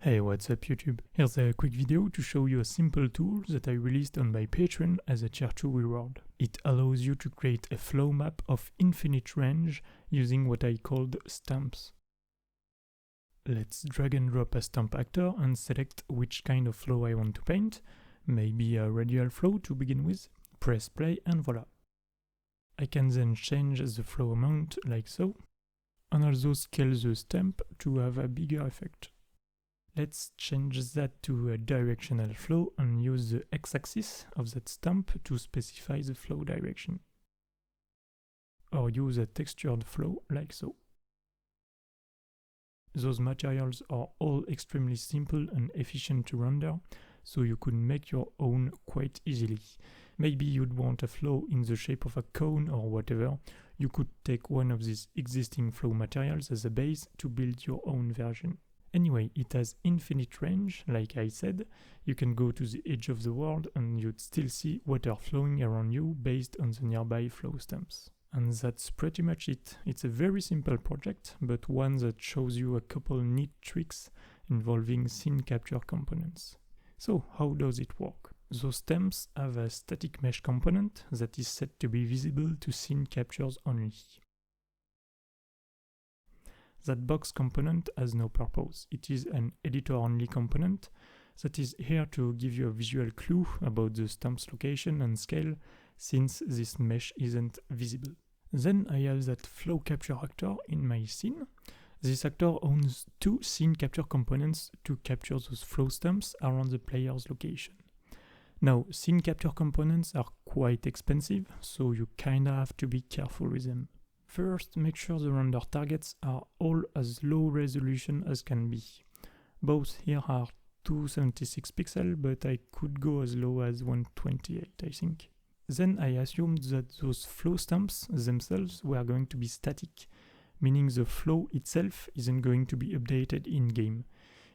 Hey, what's up YouTube? Here's a quick video to show you a simple tool that I released on my Patreon as a tier 2 reward. It allows you to create a flow map of infinite range using what I called stamps. Let's drag and drop a stamp actor and select which kind of flow I want to paint, maybe a radial flow to begin with, press play and voila. I can then change the flow amount like so, and also scale the stamp to have a bigger effect. Let's change that to a directional flow and use the x-axis of that stamp to specify the flow direction. Or use a textured flow like so. Those materials are all extremely simple and efficient to render, so you could make your own quite easily. Maybe you'd want a flow in the shape of a cone or whatever. You could take one of these existing flow materials as a base to build your own version. Anyway, it has infinite range, like I said. You can go to the edge of the world and you'd still see water flowing around you based on the nearby flow stamps. And that's pretty much it. It's a very simple project, but one that shows you a couple neat tricks involving scene capture components. So, how does it work? Those stamps have a static mesh component that is set to be visible to scene captures only. That box component has no purpose. It is an editor-only component that is here to give you a visual clue about the stamp's location and scale, since this mesh isn't visible. Then I have that flow capture actor in my scene. This actor owns two scene capture components to capture those flow stamps around the player's location. Now, scene capture components are quite expensive, so you kinda have to be careful with them. First, make sure the render targets are all as low resolution as can be. Both here are 276 pixels, but I could go as low as 128, I think. Then I assumed that those flow stamps themselves were going to be static, meaning the flow itself isn't going to be updated in-game.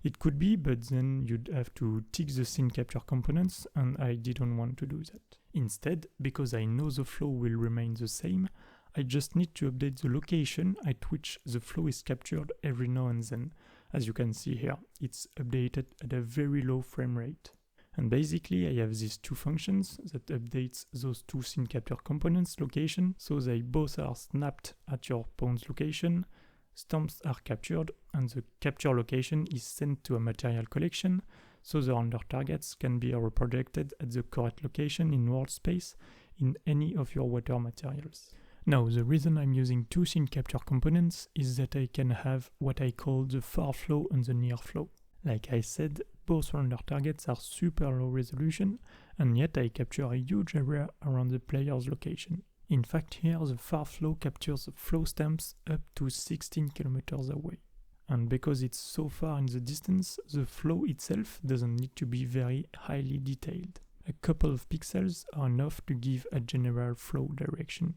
It could be, but then you'd have to tick the scene capture components, and I didn't want to do that. Instead, because I know the flow will remain the same, I just need to update the location at which the flow is captured every now and then. As you can see here, it's updated at a very low frame rate. And basically I have these two functions that updates those two scene capture components location, so they both are snapped at your pawn's location, stamps are captured, and the capture location is sent to a material collection, so the render targets can be reprojected at the correct location in world space in any of your water materials. Now, the reason I'm using two scene capture components is that I can have what I call the far flow and the near flow. Like I said, both render targets are super low resolution, and yet I capture a huge area around the player's location. In fact, here the far flow captures flow stamps up to 16 kilometers away. And because it's so far in the distance, the flow itself doesn't need to be very highly detailed. A couple of pixels are enough to give a general flow direction.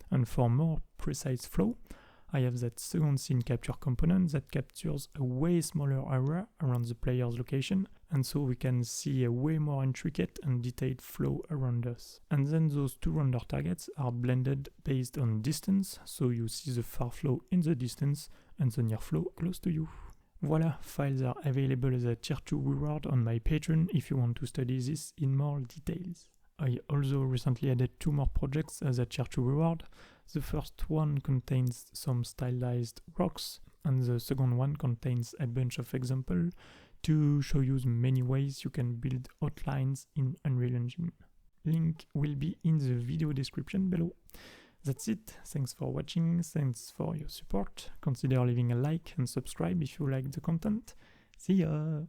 And for more precise flow, I have that second scene capture component that captures a way smaller area around the player's location, and so we can see a way more intricate and detailed flow around us. And then those two render targets are blended based on distance, so you see the far flow in the distance and the near flow close to you. Voila, files are available as a tier 2 reward on my Patreon if you want to study this in more details. I also recently added two more projects as a tier 2 reward. The first one contains some stylized rocks, and the second one contains a bunch of examples to show you the many ways you can build outlines in Unreal Engine. Link will be in the video description below. That's it, thanks for watching, thanks for your support. Consider leaving a like and subscribe if you like the content. See ya!